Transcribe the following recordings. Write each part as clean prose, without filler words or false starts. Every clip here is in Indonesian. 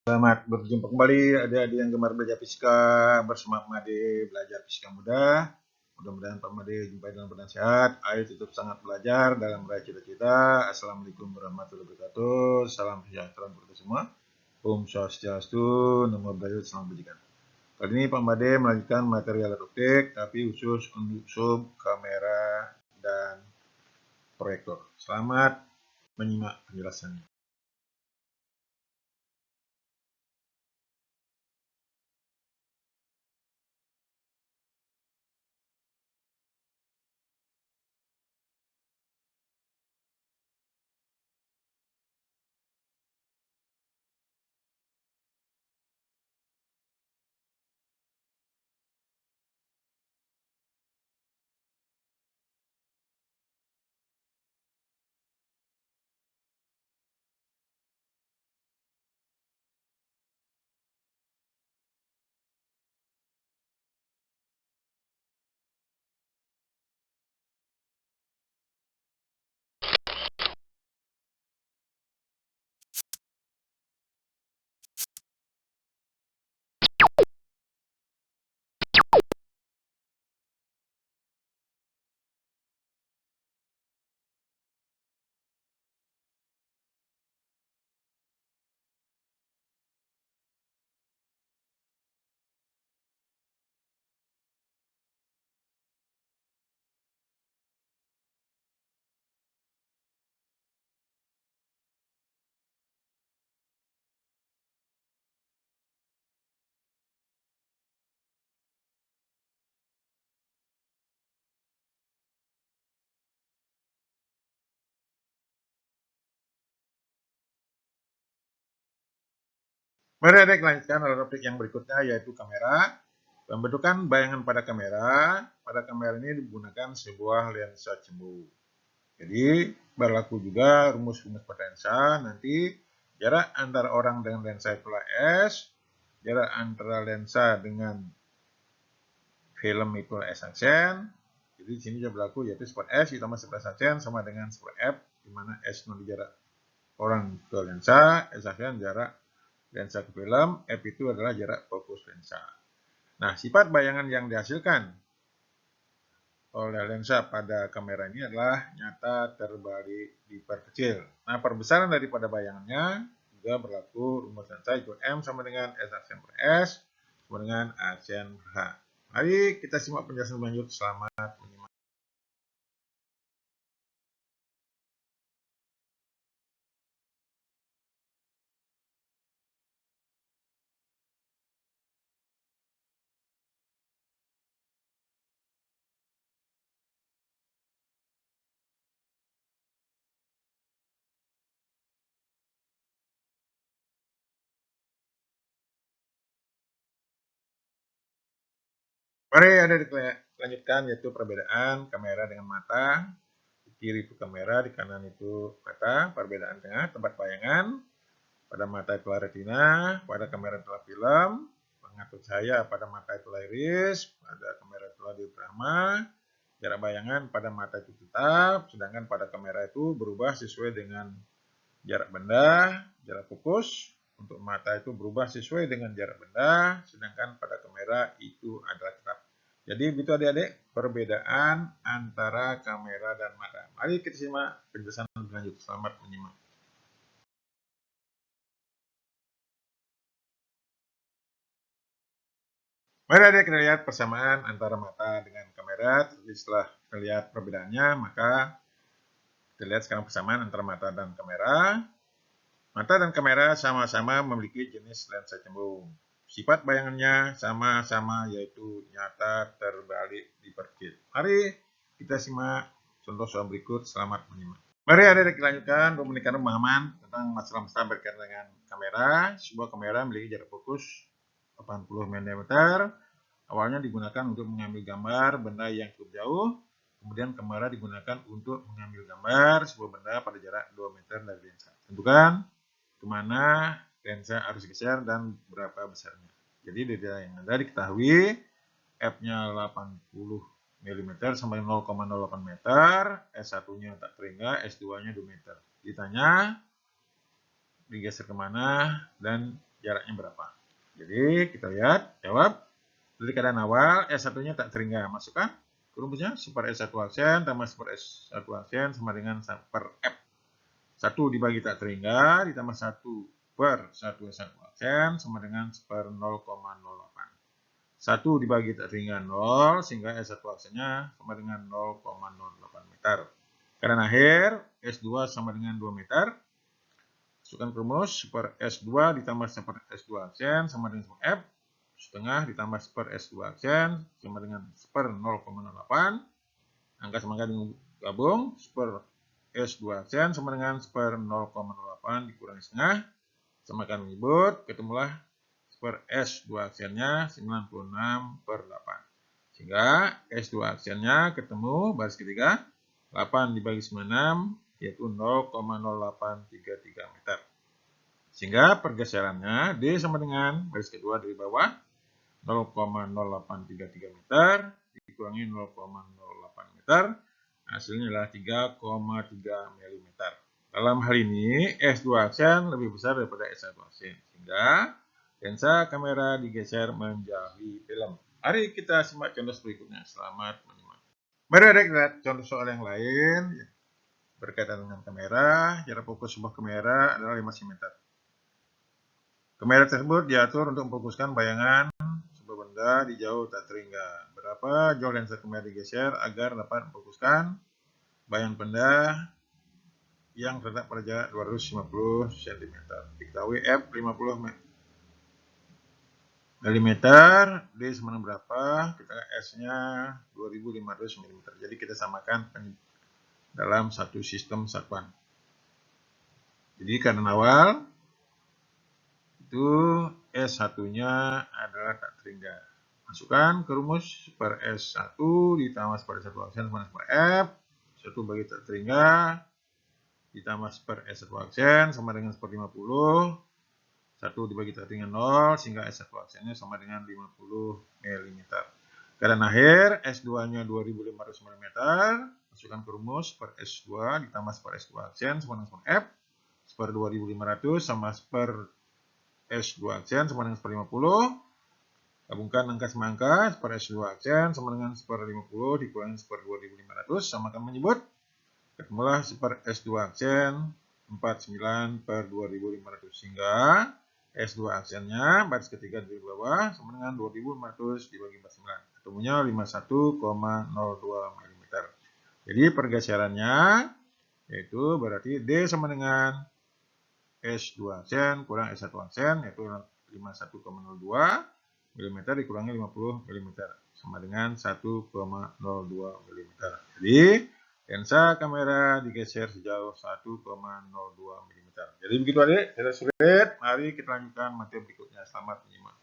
Selamat berjumpa kembali adik-adik yang gemar belajar fisika bersama Pak Made belajar fisika mudah. Mudah-mudahan Pak Made jumpai dalam keadaan sehat. Ayo tutup semangat belajar dalam meraih cita-cita. Assalamualaikum warahmatullahi wabarakatuh. Salam sejahtera untuk kita semua. Om Swastiastu, Namo Buddhaya, Salam Kebajikan. Kali ini Pak Made melanjutkan materi alat optik, tapi khusus untuk sub, kamera, dan proyektor. Selamat menyimak penjelasannya. Mari adik lanjutkan alat optik yang berikutnya yaitu kamera. Pembentukan bayangan pada kamera. Pada kamera ini digunakan sebuah lensa cembung. Jadi berlaku juga rumus-rumus pada lensa. Nanti jarak antara orang dengan lensa itulah S. Jarak antara lensa dengan film itulah S aksen. Jadi di sini juga berlaku yaitu spot S ditambah 11 aksen sama dengan spot F, di mana S itu jarak orang ke lensa, S aksen jarak lensa ke film, F itu adalah jarak fokus lensa. Nah, sifat bayangan yang dihasilkan oleh lensa pada kamera ini adalah nyata, terbalik, diperkecil. Nah, perbesaran daripada bayangannya juga berlaku rumus lensa yaitu M sama dengan S aksen per S sama dengan aksen per H. Mari kita simak penjelasan lanjut. Selamat menyimak. Mari ada dilanjutkan yaitu perbedaan kamera dengan mata. Di kiri itu kamera, di kanan itu mata. Perbedaan tengah tempat bayangan. Pada mata itulah retina, pada kamera itulah film. Pengatur cahaya pada mata itulah iris, pada kamera itulah diafragma. Jarak bayangan pada mata itu tetap, sedangkan pada kamera itu berubah sesuai dengan jarak benda, jarak fokus. Untuk mata itu berubah sesuai dengan jarak benda, sedangkan pada kamera itu adalah tetap. Jadi begitu adik-adik perbedaan antara kamera dan mata. Mari kita simak penjelasan lebih lanjut. Selamat menyimak. Mari adik kita lihat persamaan antara mata dengan kamera. Jadi setelah kita lihat perbedaannya, maka kita lihat sekarang persamaan antara mata dan kamera. Mata dan kamera sama-sama memiliki jenis lensa cembung. Sifat bayangannya sama-sama yaitu nyata, terbalik, diperkecil. Mari kita simak contoh soal berikut. Selamat menyimak. Mari adik-adik kita lanjutkan memberikan pemahaman tentang masalah-masalah berkaitan dengan kamera. Sebuah kamera memiliki jarak fokus 80 mm. Awalnya digunakan untuk mengambil gambar benda yang cukup jauh. Kemudian kamera digunakan untuk mengambil gambar sebuah benda pada jarak 2 meter dari lensa. Tentukan kemana lensa harus geser dan berapa besarnya. Jadi dari data yang ada diketahui F-nya 80 mm sampai 0,08 meter, S1-nya tak terhingga, S2-nya 2 meter. Ditanya digeser kemana dan jaraknya berapa. Jadi kita lihat, jawab. Dari keadaan awal, S1-nya tak terhingga. Masukkan ke rumusnya, super S1 aksen tambah super S1 aksen sama dengan per F. 1 dibagi tak terhingga, ditambah 1 per 1 S1 aksen sama dengan per 0,08. 1 dibagi tak terhingga 0, sehingga S1 aksennya sama dengan 0,08 meter. Keadaan akhir, S2 sama dengan 2 meter. Masukkan ke rumus, super S2 ditambah super S2 aksen sama dengan super F. Setengah ditambah per S2 aksen sama dengan per 0,08. Angka sama angka digabung, per S2 aksen sama dengan per 0,08 dikurangi setengah, samakan menyebut, ketemulah per S2 aksennya 96 per 8. Sehingga S2 aksennya ketemu baris ketiga, 8 dibagi 96 yaitu 0,0833 meter. Sehingga pergeserannya D sama dengan baris kedua dari bawah 0,0833 meter dikurangi 0,08 meter, hasilnya adalah 3,3 mm. Dalam hal ini S2 aksen lebih besar daripada S1 aksen, sehingga lensa kamera digeser menjauhi film. Mari kita simak contoh berikutnya. Selamat menyimak. Mari adik lihat contoh soal yang lain berkaitan dengan kamera. Jarak fokus sebuah kamera adalah 5 cm. Kamera tersebut diatur untuk memfokuskan bayangan sebuah benda di jauh tak terhingga. Berapa jauh lensa kamera digeser agar dapat memfokuskan bayangan benda yang terletak pada jarak 250 cm. Diketahui F 50 mm, D sama dengan berapa? Kita S-nya 2500 mm. Jadi kita samakan dalam satu sistem satuan. Jadi keadaan awal itu S1-nya adalah tak terhingga. Masukkan ke rumus per S1 ditambah per S1 aksen sama per F. 1 bagi tak terhingga ditambah per S1 aksen sama dengan per 50. 1 dibagi tak terhingga 0 sehingga S1 aksennya sama dengan 50 mm. Keadaan akhir S2-nya 2500 mm. Masukkan ke rumus per S2 ditambah per S2 aksen sama dengan per F. Per 2500 sama per S2 aksen sama dengan 50. Gabungkan angka sama angka, per S2 aksen sama dengan per 50 dikurangi per 2500, samakan menyebut. Ketemulah per S2 aksen 49 per 2500, sehingga S2 aksennya baris ketiga dari bawah sama dengan 2500 dibagi 49. Ketemunya 51,02 mm. Jadi pergeserannya yaitu berarti D sama dengan S2 aksen kurang S1 aksen yaitu 51,02 mm dikurangi 50 mm sama dengan 1,02 mm. Jadi lensa kamera digeser sejauh 1,02 mm. Jadi begitu adik, tidak sulit. Mari kita lanjutkan materi berikutnya. Selamat menyimak.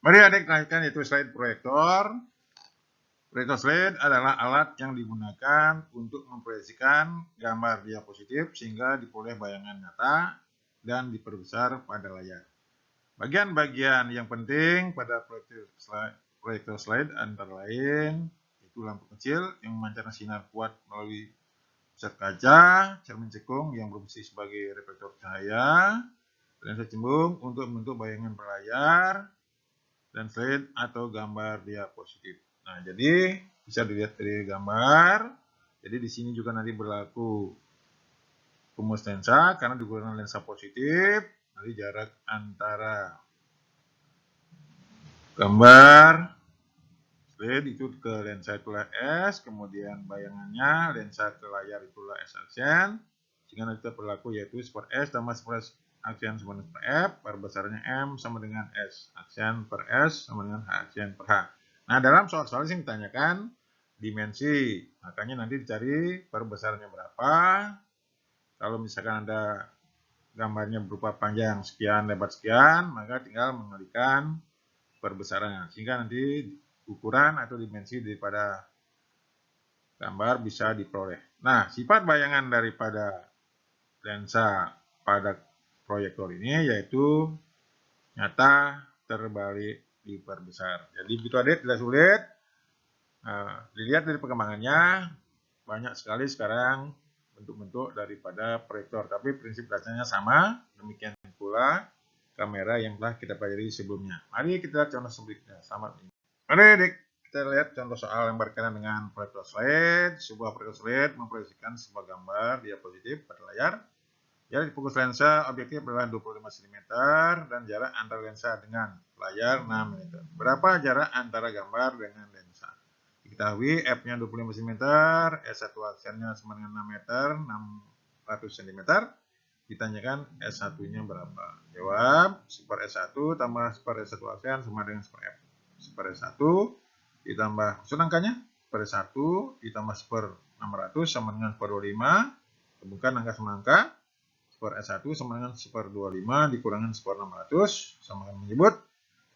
Mari adik lanjutkan yaitu slide proyektor. Proyektor slide adalah alat yang digunakan untuk memproyeksikan gambar diapositif sehingga diperoleh bayangan nyata dan diperbesar pada layar. Bagian-bagian yang penting pada proyektor slide antara lain yaitu lampu kecil yang memancarkan sinar kuat melalui zat kaca, cermin cekung yang berfungsi sebagai reflektor cahaya, lensa cembung untuk membentuk bayangan berlayar, dan slide atau gambar diapositif. Nah, jadi bisa dilihat dari gambar. Jadi di sini juga nanti berlaku rumus lensa karena digunakan lensa positif. Jadi jarak antara gambar slide itu ke lensa itulah S, kemudian bayangannya lensa ke layar itulah S aksen, sehingga nanti berlaku yaitu super S tambah super S aksen sama dengan super F, perbesarnya M sama dengan S aksen per S sama dengan H aksen per H. Nah, dalam soal-soal ini ditanyakan dimensi, makanya nanti dicari perbesarnya berapa. Kalau misalkan ada gambarnya berupa panjang sekian, lebar sekian, maka tinggal mengalikan perbesarannya, sehingga nanti ukuran atau dimensi daripada gambar bisa diperoleh. Nah, sifat bayangan daripada lensa pada proyektor ini yaitu nyata, terbalik, diperbesar. Jadi begitu adik, tidak sulit. Dilihat dari perkembangannya, banyak sekali sekarang bentuk-bentuk daripada proyektor, tapi prinsip dasarnya sama. Demikian pula kamera yang telah kita pelajari sebelumnya. Mari kita lihat contoh selanjutnya. Selamat. Mari adik, kita lihat contoh soal yang berkaitan dengan proyektor slide. Sebuah proyektor slide memproyeksikan sebuah gambar diapositif pada layar. Jarak fokus lensa objektif adalah 25 cm dan jarak antara lensa dengan layar 6 mm. Berapa jarak antara gambar dengan lensa? Diketahui F-nya 25 cm, S1 aksennya sama dengan 6 meter, 600 cm. Ditanyakan S1-nya berapa? Jawab, super S1 tambah super S1 aksen sama dengan super F. Super S1 ditambah maksud angkanya, super S1 ditambah super 600 sama dengan super 25. Hubungkan angka sama angka. Super S1 sama dengan super 25 dikurangkan super 600 sama dengan menyebut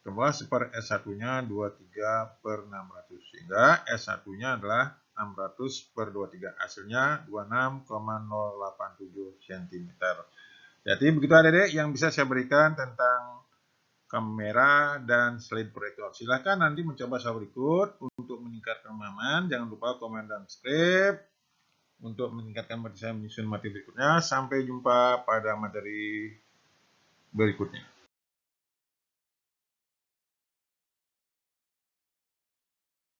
bahwa super S1-nya 23 per 600. Sehingga S1-nya adalah 600 per 23. Hasilnya 26,087 cm. Jadi begitu adik-adik yang bisa saya berikan tentang kamera dan slide proyektor. Silahkan nanti mencoba soal berikut untuk meningkatkan pemahaman. Jangan lupa komen dan subscribe untuk meningkatkan materi saya menyusun materi berikutnya. Sampai jumpa pada materi berikutnya.